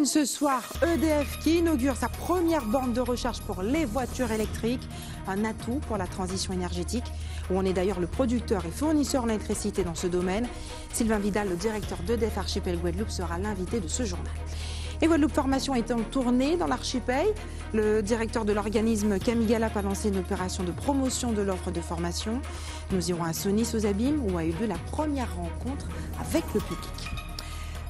gagne ce soir EDF qui inaugure sa première borne de recharge pour les voitures électriques. Un atout pour la transition énergétique, où on est d'ailleurs le producteur et fournisseur d'électricité dans ce domaine. Sylvain Vidal, le directeur d'EDF Archipel Guadeloupe, sera l'invité de ce journal. Et Guadeloupe Formation est en tournée dans l'archipel. Le directeur de l'organisme, Camille Galap, a lancé une opération de promotion de l'offre de formation. Nous irons à Sonis aux Abîmes, où a eu lieu la première rencontre avec le public.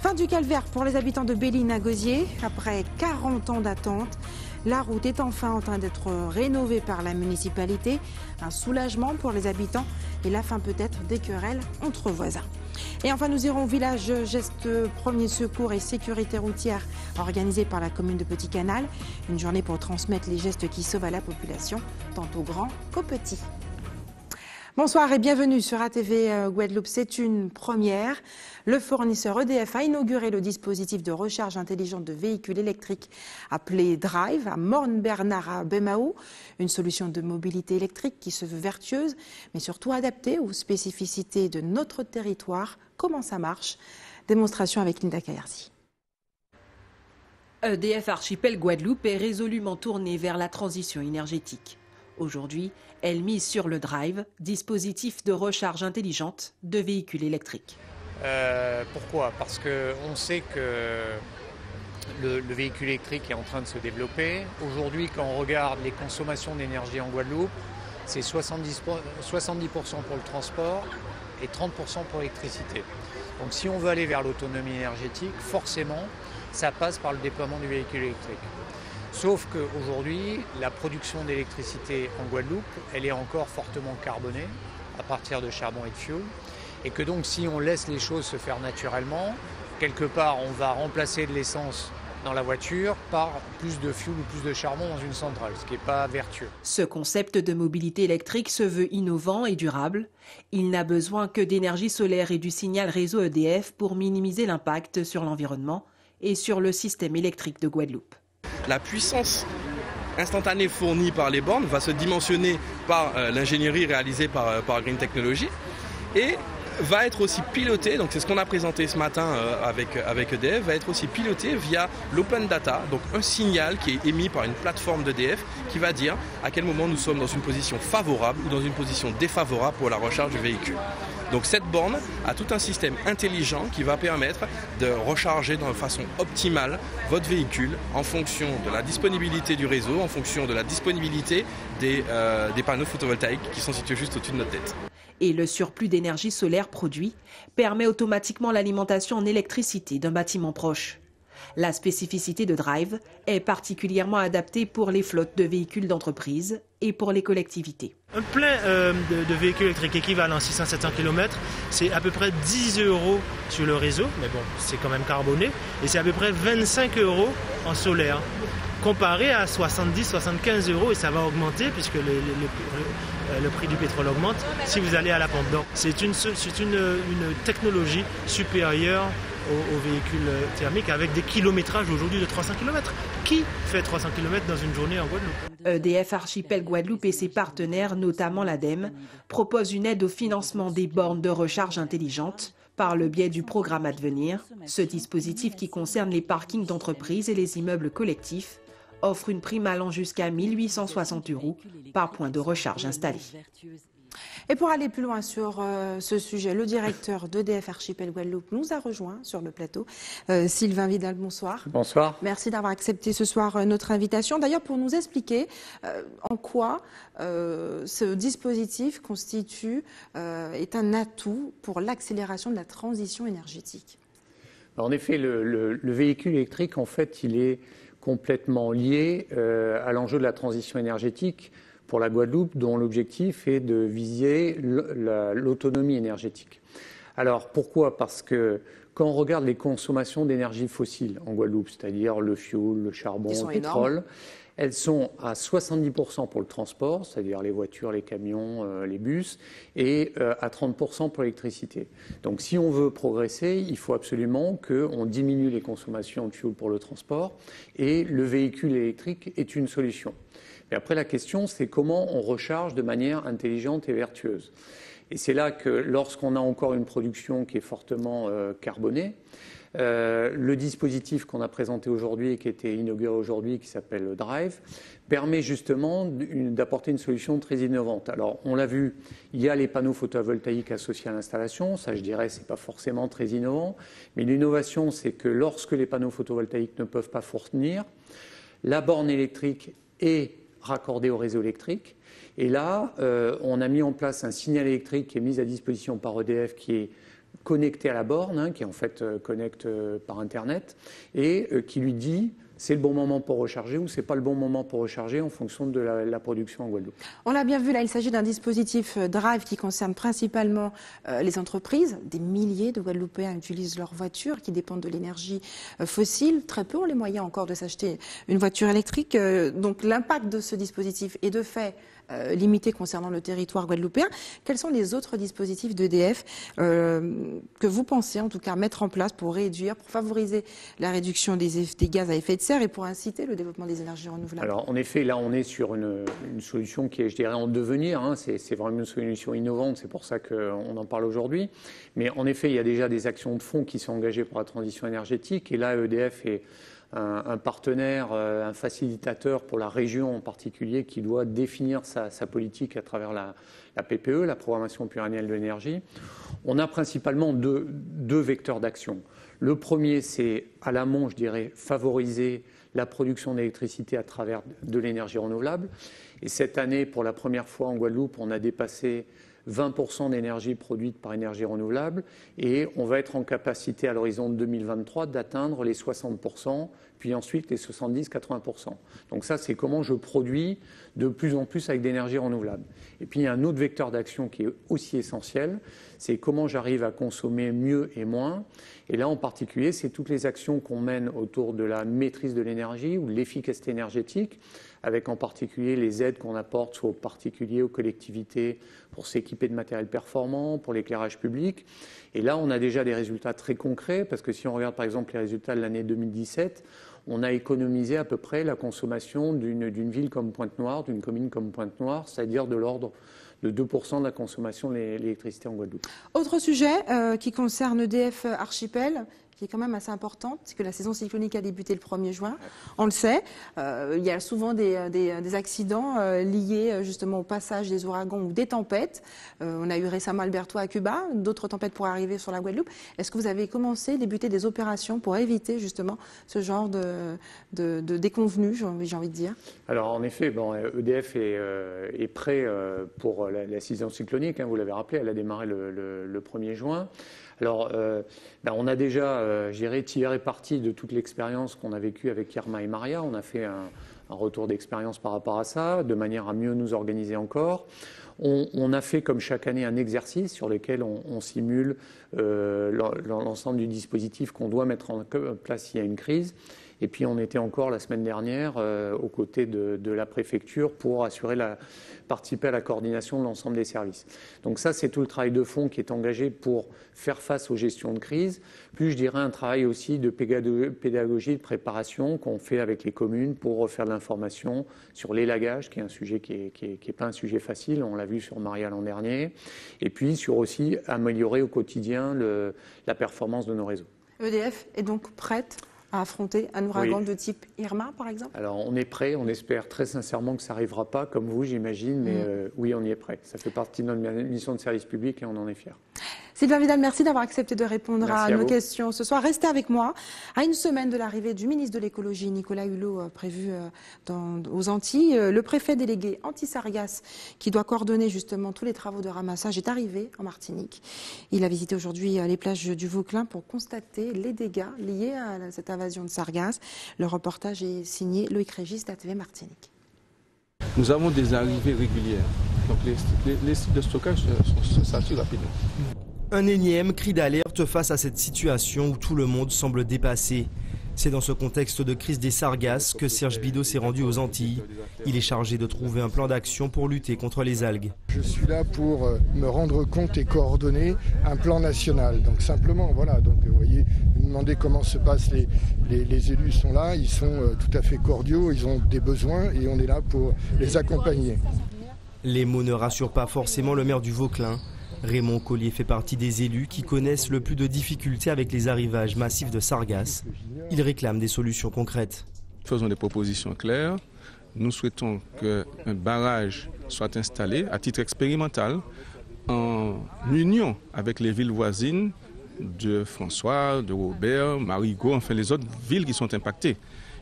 Fin du calvaire pour les habitants de Béline à Gosier. Après 40 ans d'attente, la route est enfin en train d'être rénovée par la municipalité. Un soulagement pour les habitants et la fin peut-être des querelles entre voisins. Et enfin, nous irons au village Gestes Premier Secours et Sécurité Routière organisé par la commune de Petit Canal. Une journée pour transmettre les gestes qui sauvent à la population, tant aux grands qu'aux petits. Bonsoir et bienvenue sur ATV Guadeloupe. C'est une première. Le fournisseur EDF a inauguré le dispositif de recharge intelligente de véhicules électriques appelé Drive à Morne-Bernard à Bemaou. Une solution de mobilité électrique qui se veut vertueuse, mais surtout adaptée aux spécificités de notre territoire. Comment ça marche? Démonstration avec Linda Kayarzi. EDF Archipel Guadeloupe est résolument tournée vers la transition énergétique. Aujourd'hui, elle mise sur le Drive, dispositif de recharge intelligente de véhicules électriques. Pourquoi? Parce qu'on sait que le véhicule électrique est en train de se développer. Aujourd'hui, quand on regarde les consommations d'énergie en Guadeloupe, c'est 70% pour le transport et 30% pour l'électricité. Donc si on veut aller vers l'autonomie énergétique, forcément, ça passe par le déploiement du véhicule électrique. Sauf qu'aujourd'hui, la production d'électricité en Guadeloupe, elle est encore fortement carbonée à partir de charbon et de fioul. Et que donc si on laisse les choses se faire naturellement, quelque part on va remplacer de l'essence dans la voiture par plus de fioul ou plus de charbon dans une centrale, ce qui n'est pas vertueux. Ce concept de mobilité électrique se veut innovant et durable. Il n'a besoin que d'énergie solaire et du signal réseau EDF pour minimiser l'impact sur l'environnement et sur le système électrique de Guadeloupe. La puissance instantanée fournie par les bornes va se dimensionner par l'ingénierie réalisée par Green Technology et va être aussi pilotée, donc c'est ce qu'on a présenté ce matin avec EDF, va être aussi pilotée via l'open data, donc un signal qui est émis par une plateforme d'EDF qui va dire à quel moment nous sommes dans une position favorable ou dans une position défavorable pour la recharge du véhicule. Donc cette borne a tout un système intelligent qui va permettre de recharger de façon optimale votre véhicule en fonction de la disponibilité du réseau, en fonction de la disponibilité des panneaux photovoltaïques qui sont situés juste au-dessus de notre tête. Et le surplus d'énergie solaire produit permet automatiquement l'alimentation en électricité d'un bâtiment proche. La spécificité de Drive est particulièrement adaptée pour les flottes de véhicules d'entreprise et pour les collectivités. Un plein de véhicules électriques équivalent 600-700 km, c'est à peu près 10 € sur le réseau, mais bon, c'est quand même carboné, et c'est à peu près 25 € en solaire, comparé à 70-75 € et ça va augmenter puisque le prix du pétrole augmente si vous allez à la pompe. Donc c'est une technologie supérieure aux véhicules thermiques avec des kilométrages aujourd'hui de 300 km. Qui fait 300 km dans une journée en Guadeloupe? EDF Archipel Guadeloupe et ses partenaires, notamment l'ADEME, proposent une aide au financement des bornes de recharge intelligentes par le biais du programme Advenir. Ce dispositif qui concerne les parkings d'entreprises et les immeubles collectifs offre une prime allant jusqu'à 1 860 € par point de recharge installé. Et pour aller plus loin sur ce sujet, le directeur d'EDF Archipel Guadeloupe nous a rejoint sur le plateau. Sylvain Vidal, bonsoir. Bonsoir. Merci d'avoir accepté ce soir notre invitation. D'ailleurs, pour nous expliquer en quoi ce dispositif est un atout pour l'accélération de la transition énergétique. En effet, le véhicule électrique, en fait, il est complètement lié à l'enjeu de la transition énergétique pour la Guadeloupe, dont l'objectif est de viser l'autonomie énergétique. Alors pourquoi? Parce que quand on regarde les consommations d'énergie fossile en Guadeloupe, c'est-à-dire le fioul, le charbon, le pétrole, elles sont à 70% pour le transport, c'est-à-dire les voitures, les camions, les bus, et à 30% pour l'électricité. Donc si on veut progresser, il faut absolument qu'on diminue les consommations de fioul pour le transport, et le véhicule électrique est une solution. Et après, la question, c'est comment on recharge de manière intelligente et vertueuse. Et c'est là que lorsqu'on a encore une production qui est fortement carbonée, Le dispositif qu'on a présenté aujourd'hui et qui a été inauguré aujourd'hui, qui s'appelle Drive, permet justement d'apporter une solution très innovante. Alors, on l'a vu, il y a les panneaux photovoltaïques associés à l'installation. Ça, je dirais, c'est pas forcément très innovant. Mais l'innovation, c'est que lorsque les panneaux photovoltaïques ne peuvent pas fournir, la borne électrique est raccordée au réseau électrique. Et là, on a mis en place un signal électrique qui est mis à disposition par EDF, qui est connecté à la borne, qui en fait connecte par Internet, et qui lui dit c'est le bon moment pour recharger ou c'est pas le bon moment pour recharger en fonction de la production en Guadeloupe. On l'a bien vu, là, il s'agit d'un dispositif Drive qui concerne principalement les entreprises. Des milliers de Guadeloupéens utilisent leurs voitures qui dépendent de l'énergie fossile. Très peu ont les moyens encore de s'acheter une voiture électrique. Donc l'impact de ce dispositif est de fait limité concernant le territoire guadeloupéen. Quels sont les autres dispositifs d'EDF que vous pensez en tout cas mettre en place pour réduire, pour favoriser la réduction des gaz à effet de serre et pour inciter le développement des énergies renouvelables? Alors en effet, là on est sur une solution qui est, je dirais, en devenir. C'est vraiment une solution innovante, c'est pour ça qu'on en parle aujourd'hui. Mais en effet, il y a déjà des actions de fond qui sont engagées pour la transition énergétique. Et là, EDF est un partenaire, un facilitateur pour la région en particulier qui doit définir sa politique à travers la PPE, la programmation pluriannuelle de l'énergie. On a principalement deux vecteurs d'action. Le premier, c'est à l'amont, je dirais, favoriser la production d'électricité à travers de l'énergie renouvelable. Et cette année, pour la première fois en Guadeloupe, on a dépassé 20% d'énergie produite par énergie renouvelable et on va être en capacité à l'horizon de 2023 d'atteindre les 60%, puis ensuite les 70-80%. Donc ça, c'est comment je produis de plus en plus avec d'énergie renouvelable. Et puis il y a un autre vecteur d'action qui est aussi essentiel, c'est comment j'arrive à consommer mieux et moins. Et là, en particulier, c'est toutes les actions qu'on mène autour de la maîtrise de l'énergie ou de l'efficacité énergétique, avec en particulier les aides qu'on apporte soit aux particuliers, aux collectivités, pour s'équiper de matériel performant, pour l'éclairage public. Et là, on a déjà des résultats très concrets, parce que si on regarde par exemple les résultats de l'année 2017, on a économisé à peu près la consommation d'une ville comme Pointe-Noire, d'une commune comme Pointe-Noire, c'est-à-dire de l'ordre de 2% de la consommation de l'électricité en Guadeloupe. Autre sujet qui concerne EDF Archipel, qui est quand même assez importante, c'est que la saison cyclonique a débuté le 1er juin. On le sait, il y a souvent des accidents liés justement au passage des ouragans ou des tempêtes. On a eu récemment Alberto à Cuba, d'autres tempêtes pourraient arriver sur la Guadeloupe. Est-ce que vous avez débuté des opérations pour éviter justement ce genre de déconvenues, j'ai envie de dire? Alors en effet, EDF est prêt pour la saison cyclonique, vous l'avez rappelé, elle a démarré le 1er juin. Alors, on a déjà, tiré parti de toute l'expérience qu'on a vécue avec Irma et Maria. On a fait un retour d'expérience par rapport à ça, de manière à mieux nous organiser encore. On a fait, comme chaque année, un exercice sur lequel on simule l'ensemble du dispositif qu'on doit mettre en place s'il y a une crise. Et puis on était encore la semaine dernière aux côtés de la préfecture pour participer à la coordination de l'ensemble des services. Donc ça, c'est tout le travail de fond qui est engagé pour faire face aux gestions de crise. Plus, je dirais, un travail aussi de pédagogie, de préparation qu'on fait avec les communes pour refaire de l'information sur l'élagage, qui est un sujet qui est pas un sujet facile, on l'a vu sur Maria l'an dernier. Et puis sur aussi améliorer au quotidien la performance de nos réseaux. EDF est donc prête à affronter un ouragan de type Irma, par exemple? Alors, on est prêt, on espère très sincèrement que ça n'arrivera pas, comme vous, j'imagine, mais oui, on y est prêt. Ça fait partie de notre mission de service public et on en est fiers. Sylvain Vidal, merci d'avoir accepté de répondre à nos questions ce soir. Restez avec moi. À une semaine de l'arrivée du ministre de l'écologie, Nicolas Hulot, prévu aux Antilles, le préfet délégué anti-sargasses, qui doit coordonner justement tous les travaux de ramassage, est arrivé en Martinique. Il a visité aujourd'hui les plages du Vauclin pour constater les dégâts liés à cette invasion de sargasses. Le reportage est signé Loïc Régis d'ATV Martinique. Nous avons des arrivées régulières, donc les sites de stockage se saturent rapidement. Un énième cri d'alerte face à cette situation où tout le monde semble dépassé. C'est dans ce contexte de crise des sargasses que Serge Bidault s'est rendu aux Antilles. Il est chargé de trouver un plan d'action pour lutter contre les algues. Je suis là pour me rendre compte et coordonner un plan national. Donc simplement, voilà, donc vous voyez, vous me demandez comment se passent les élus sont là, ils sont tout à fait cordiaux, ils ont des besoins et on est là pour les accompagner. Les mots ne rassurent pas forcément le maire du Vauclin. Raymond Collier fait partie des élus qui connaissent le plus de difficultés avec les arrivages massifs de sargasses. Il réclame des solutions concrètes. Faisons des propositions claires. Nous souhaitons qu'un barrage soit installé à titre expérimental en union avec les villes voisines de François, de Robert, Marigot, enfin les autres villes qui sont impactées.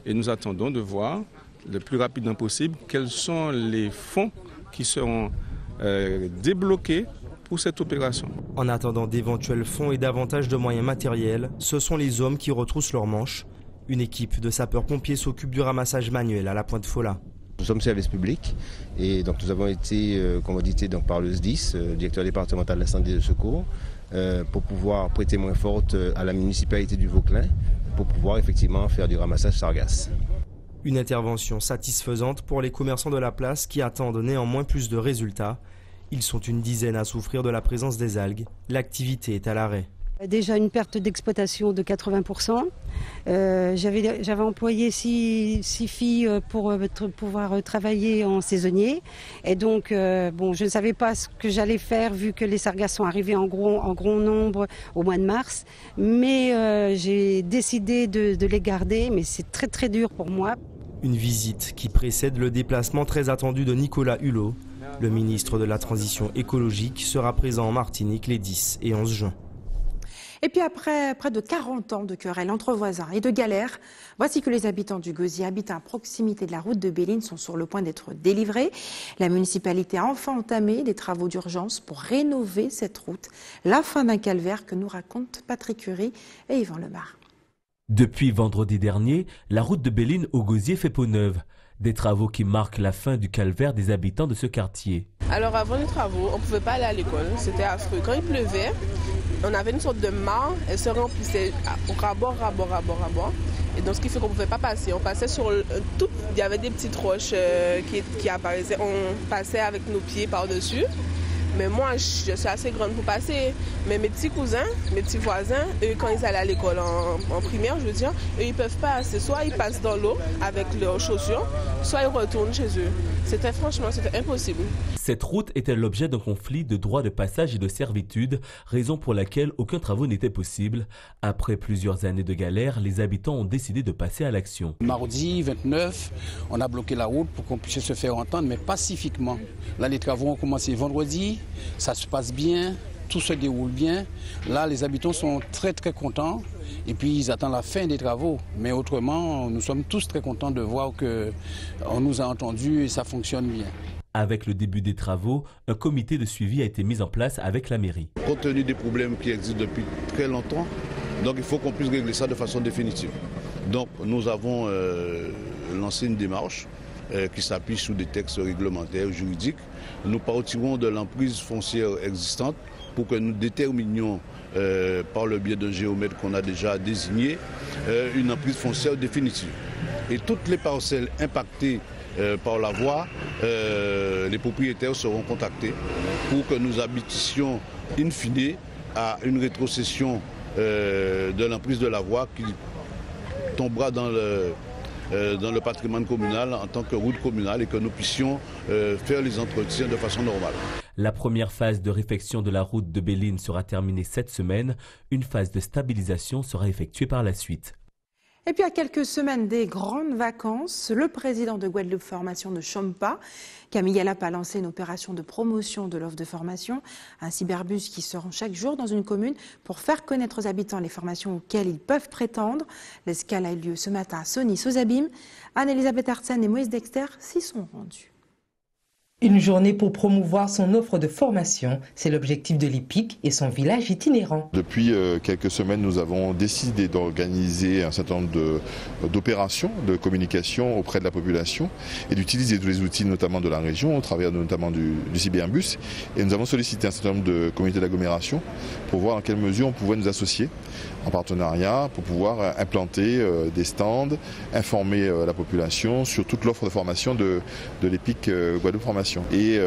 Et nous attendons de voir le plus rapidement possible quels sont les fonds qui seront débloqués pour cette opération. En attendant d'éventuels fonds et davantage de moyens matériels, ce sont les hommes qui retroussent leurs manches. Une équipe de sapeurs-pompiers s'occupe du ramassage manuel à la Pointe-Fola. Nous sommes service public et donc nous avons été commandités donc par le SDIS, directeur départemental d'incendie et de secours, pour pouvoir prêter main forte à la municipalité du Vauclin pour pouvoir effectivement faire du ramassage sargasse. Une intervention satisfaisante pour les commerçants de la place qui attendent néanmoins plus de résultats. Ils sont une dizaine à souffrir de la présence des algues. L'activité est à l'arrêt. Déjà une perte d'exploitation de 80%. J'avais employé 6 filles pour pouvoir travailler en saisonnier. Et donc, je ne savais pas ce que j'allais faire vu que les sargasses sont arrivés en gros nombre au mois de mars. Mais j'ai décidé de les garder, mais c'est très très dur pour moi. Une visite qui précède le déplacement très attendu de Nicolas Hulot. Le ministre de la Transition écologique sera présent en Martinique les 10 et 11 juin. Et puis après près de 40 ans de querelles entre voisins et de galères, voici que les habitants du Gosier habitant à proximité de la route de Béline sont sur le point d'être délivrés. La municipalité a enfin entamé des travaux d'urgence pour rénover cette route. La fin d'un calvaire que nous racontent Patrick Curie et Yvan Lemar. Depuis vendredi dernier, la route de Béline au Gosier fait peau neuve. Des travaux qui marquent la fin du calvaire des habitants de ce quartier. Alors avant les travaux, on ne pouvait pas aller à l'école, c'était affreux. Quand il pleuvait, on avait une sorte de mare, elle se remplissait au rabord. Et donc ce qui fait qu'on ne pouvait pas passer. On passait sur tout, il y avait des petites roches qui apparaissaient, on passait avec nos pieds par-dessus. Mais moi, je suis assez grande pour passer. Mais mes petits cousins, mes petits voisins, eux, quand ils allaient à l'école en primaire, je veux dire, eux, ils peuvent pas passer. Soit ils passent dans l'eau avec leurs chaussures, soit ils retournent chez eux. C'était impossible. Cette route était l'objet d'un conflit de droit de passage et de servitude, raison pour laquelle aucun travaux n'était possible. Après plusieurs années de galère, les habitants ont décidé de passer à l'action. Mardi 29, on a bloqué la route pour qu'on puisse se faire entendre, mais pacifiquement. Là, les travaux ont commencé vendredi. Ça se passe bien, tout se déroule bien. Là, les habitants sont très très contents et puis ils attendent la fin des travaux. Mais autrement, nous sommes tous très contents de voir qu'on nous a entendus et ça fonctionne bien. Avec le début des travaux, un comité de suivi a été mis en place avec la mairie. Compte tenu des problèmes qui existent depuis très longtemps, donc il faut qu'on puisse régler ça de façon définitive. Donc nous avons lancé une démarche qui s'appuie sur des textes réglementaires, juridiques. Nous partirons de l'emprise foncière existante pour que nous déterminions, par le biais d'un géomètre qu'on a déjà désigné, une emprise foncière définitive. Et toutes les parcelles impactées par la voie, les propriétaires seront contactés pour que nous aboutissions in fine à une rétrocession de l'emprise de la voie qui tombera dans le patrimoine communal en tant que route communale et que nous puissions faire les entretiens de façon normale. La première phase de réfection de la route de Béline sera terminée cette semaine. Une phase de stabilisation sera effectuée par la suite. Et puis à quelques semaines des grandes vacances, le président de Guadeloupe Formation ne chôme pas. Camille Galap a lancé une opération de promotion de l'offre de formation, un cyberbus qui se rend chaque jour dans une commune pour faire connaître aux habitants les formations auxquelles ils peuvent prétendre. L'escale a eu lieu ce matin à Sony-Sozabim. Anne-Elisabeth Arsène et Moïse Dexter s'y sont rendus. Une journée pour promouvoir son offre de formation, c'est l'objectif de l'IPIC et son village itinérant. Depuis quelques semaines, nous avons décidé d'organiser un certain nombre d'opérations de communication auprès de la population et d'utiliser tous les outils notamment de la région, au travers notamment du cyberbus. Et nous avons sollicité un certain nombre de comités d'agglomération pour voir dans quelle mesure on pouvait nous associer en partenariat pour pouvoir implanter des stands, informer la population sur toute l'offre de formation de l'EPIC Guadeloupe Formation. Et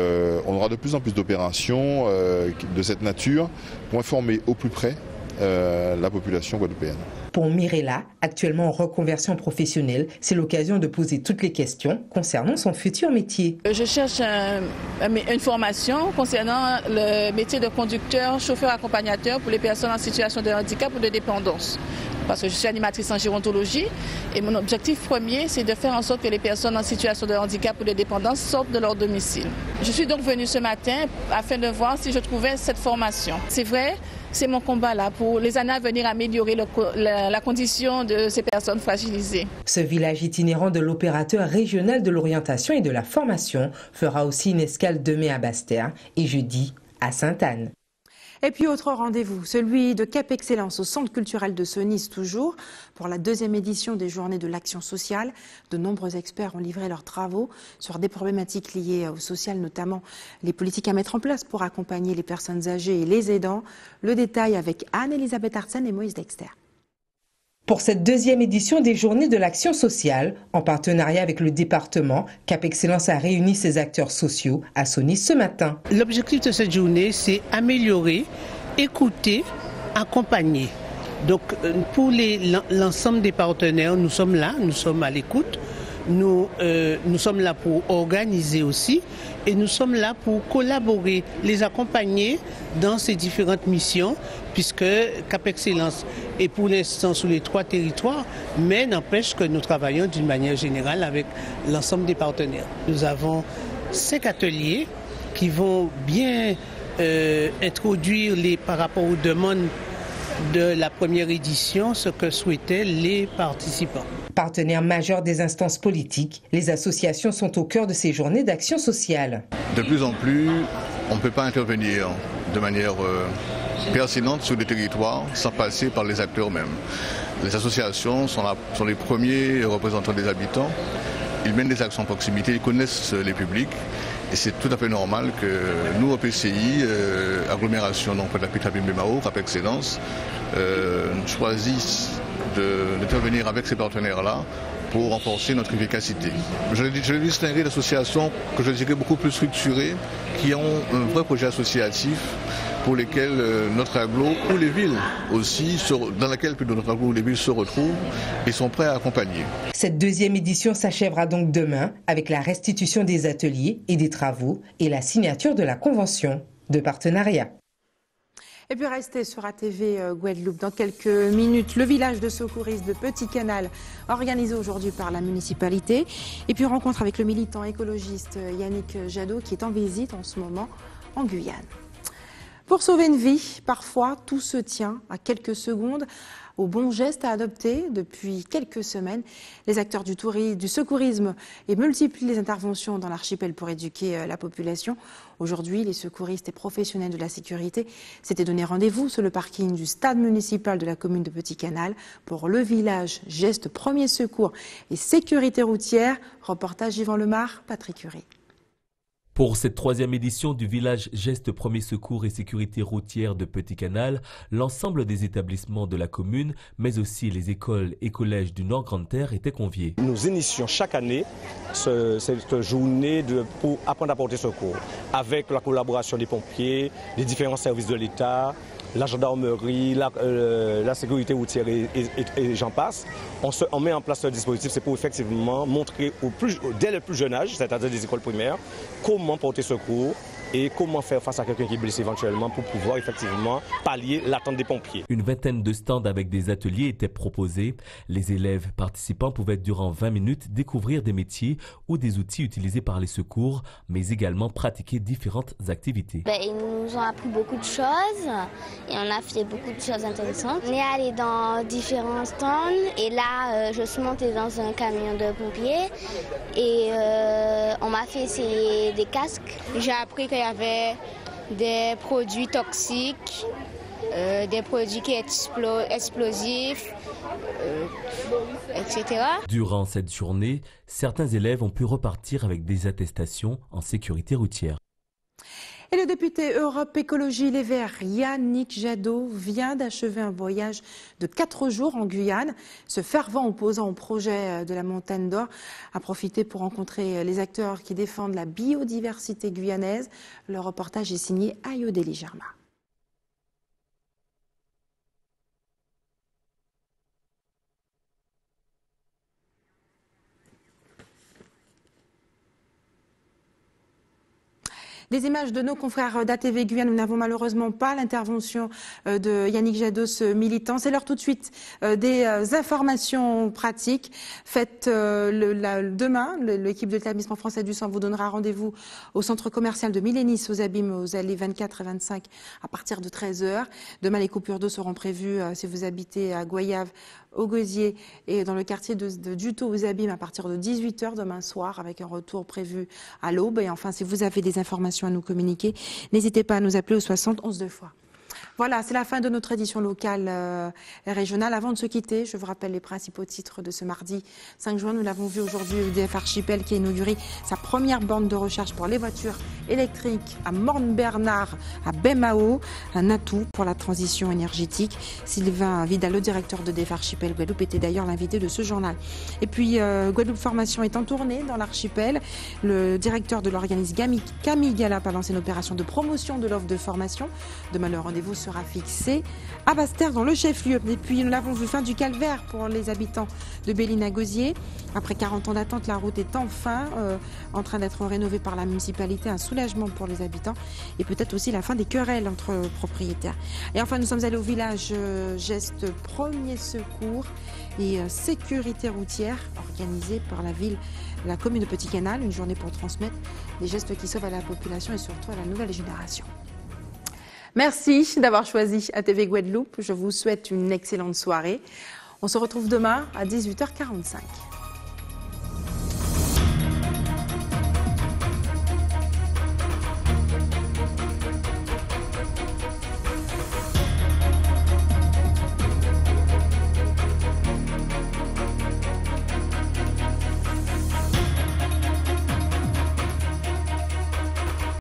on aura de plus en plus d'opérations de cette nature pour informer au plus près la population guadeloupéenne. Pour Mirella, actuellement en reconversion professionnelle, c'est l'occasion de poser toutes les questions concernant son futur métier. Je cherche une formation concernant le métier de conducteur, chauffeur accompagnateur pour les personnes en situation de handicap ou de dépendance. Parce que je suis animatrice en gérontologie et mon objectif premier, c'est de faire en sorte que les personnes en situation de handicap ou de dépendance sortent de leur domicile. Je suis donc venue ce matin afin de voir si je trouvais cette formation. C'est vrai, c'est mon combat là pour les années à venir améliorer la condition de ces personnes fragilisées. Ce village itinérant de l'opérateur régional de l'orientation et de la formation fera aussi une escale demain à Basse-Terre et jeudi à Sainte-Anne. Et puis autre rendez-vous, celui de Cap Excellence au Centre culturel de Sonis toujours, pour la 2e édition des Journées de l'action sociale. De nombreux experts ont livré leurs travaux sur des problématiques liées au social, notamment les politiques à mettre en place pour accompagner les personnes âgées et les aidants. Le détail avec Anne-Elisabeth Arsène et Moïse Dexter. Pour cette 2e édition des Journées de l'action sociale, en partenariat avec le département, Cap Excellence a réuni ses acteurs sociaux à Sonis ce matin. L'objectif de cette journée, c'est améliorer, écouter, accompagner. Donc pour l'ensemble des partenaires, nous sommes là, nous sommes à l'écoute. Nous sommes là pour organiser aussi et nous sommes là pour collaborer, les accompagner dans ces différentes missions puisque Cap Excellence est pour l'instant sur les 3 territoires, mais n'empêche que nous travaillons d'une manière générale avec l'ensemble des partenaires. Nous avons 5 ateliers qui vont bien introduire par rapport aux demandes de la première édition, ce que souhaitaient les participants. Partenaires majeurs des instances politiques, les associations sont au cœur de ces journées d'action sociale. De plus en plus, on ne peut pas intervenir de manière pertinente sur les territoires sans passer par les acteurs eux-mêmes. Les associations sont les premiers représentants des habitants. Ils mènent des actions en proximité, ils connaissent les publics. Et c'est tout à fait normal que nous, au PCI, agglomération donc de la Pitabi-Mbemao, Cap Excellence, choisissent d'intervenir avec ces partenaires-là pour renforcer notre efficacité. Je distinguerai d'associations que je dirais beaucoup plus structurées, qui ont un vrai projet associatif pour lesquels notre aglo ou les villes aussi, dans laquelle notre aglo ou les villes se retrouvent et sont prêts à accompagner. Cette 2e édition s'achèvera donc demain avec la restitution des ateliers et des travaux et la signature de la convention de partenariat. Et puis restez sur ATV Guadeloupe. Dans quelques minutes, le village de secouristes de Petit Canal, organisé aujourd'hui par la municipalité. Et puis rencontre avec le militant écologiste Yannick Jadot qui est en visite en ce moment en Guyane. Pour sauver une vie, parfois tout se tient à quelques secondes aux bons gestes à adopter. Depuis quelques semaines, les acteurs du secourisme multiplient les interventions dans l'archipel pour éduquer la population. Aujourd'hui, les secouristes et professionnels de la sécurité s'étaient donné rendez-vous sur le parking du stade municipal de la commune de Petit Canal pour le village gestes premiers secours et sécurité routière. Reportage Yvan Lemar, Patrick Curie. Pour cette 3e édition du village Gestes Premiers Secours et Sécurité Routière de Petit Canal, l'ensemble des établissements de la commune, mais aussi les écoles et collèges du Nord Grande-Terre étaient conviés. Nous initions chaque année cette journée pour apprendre à porter secours, avec la collaboration des pompiers, des différents services de l'État, la gendarmerie, la sécurité routière et j'en passe. On met en place ce dispositif, c'est pour effectivement montrer dès le plus jeune âge, c'est-à-dire des écoles primaires, comment porter secours et comment faire face à quelqu'un qui est blessé éventuellement pour pouvoir effectivement pallier l'attente des pompiers. Une vingtaine de stands avec des ateliers étaient proposés. Les élèves participants pouvaient durant 20 minutes découvrir des métiers ou des outils utilisés par les secours, mais également pratiquer différentes activités. Ils nous ont appris beaucoup de choses et on a fait beaucoup de choses intéressantes. On est allé dans différents stands et là je suis montée dans un camion de pompiers et on m'a fait essayer des casques. J'ai appris qu'il y avait des produits toxiques, des produits qui sont explosifs, etc. Durant cette journée, certains élèves ont pu repartir avec des attestations en sécurité routière. Et le député Europe Écologie Les Verts, Yannick Jadot, vient d'achever un voyage de 4 jours en Guyane. Ce fervent opposant au projet de la Montagne d'Or a profité pour rencontrer les acteurs qui défendent la biodiversité guyanaise. Le reportage est signé Ayodeli Germa. Des images de nos confrères d'ATV Guyane. Nous n'avons malheureusement pas l'intervention de Yannick Jadot, ce militant. C'est l'heure tout de suite des informations pratiques. Faites demain, l'équipe de l'établissement français du sang vous donnera rendez-vous au centre commercial de Milénis aux Abîmes aux allées 24 et 25 à partir de 13h. Demain, les coupures d'eau seront prévues si vous habitez à Goyave, au Gosier et dans le quartier de Duto aux Abîmes à partir de 18h demain soir avec un retour prévu à l'aube. Et enfin, si vous avez des informations à nous communiquer, n'hésitez pas à nous appeler au 60 11 2 fois. Voilà, c'est la fin de notre édition locale et régionale. Avant de se quitter, je vous rappelle les principaux titres de ce mardi 5 juin. Nous l'avons vu aujourd'hui, EDF Archipel qui a inauguré sa première borne de recharge pour les voitures électriques à Morne-Bernard, à Bemao, un atout pour la transition énergétique. Sylvain Vidal, le directeur d'EDF Archipel Guadeloupe, était d'ailleurs l'invité de ce journal. Et puis, Guadeloupe Formation est en tournée dans l'archipel. Le directeur de l'organisme Camille Galap a lancé une opération de promotion de l'offre de formation. Demain, le rendez-vous sera fixé à Basse-Terre dans le chef-lieu. Et puis nous l'avons vu, fin du calvaire pour les habitants de Béline-à-Gosier. Après 40 ans d'attente, la route est enfin en train d'être rénovée par la municipalité. Un soulagement pour les habitants et peut-être aussi la fin des querelles entre propriétaires. Et enfin, nous sommes allés au village geste premier secours et sécurité routière organisée par la commune de Petit Canal. Une journée pour transmettre des gestes qui sauvent à la population et surtout à la nouvelle génération. Merci d'avoir choisi ATV Guadeloupe. Je vous souhaite une excellente soirée. On se retrouve demain à 18h45.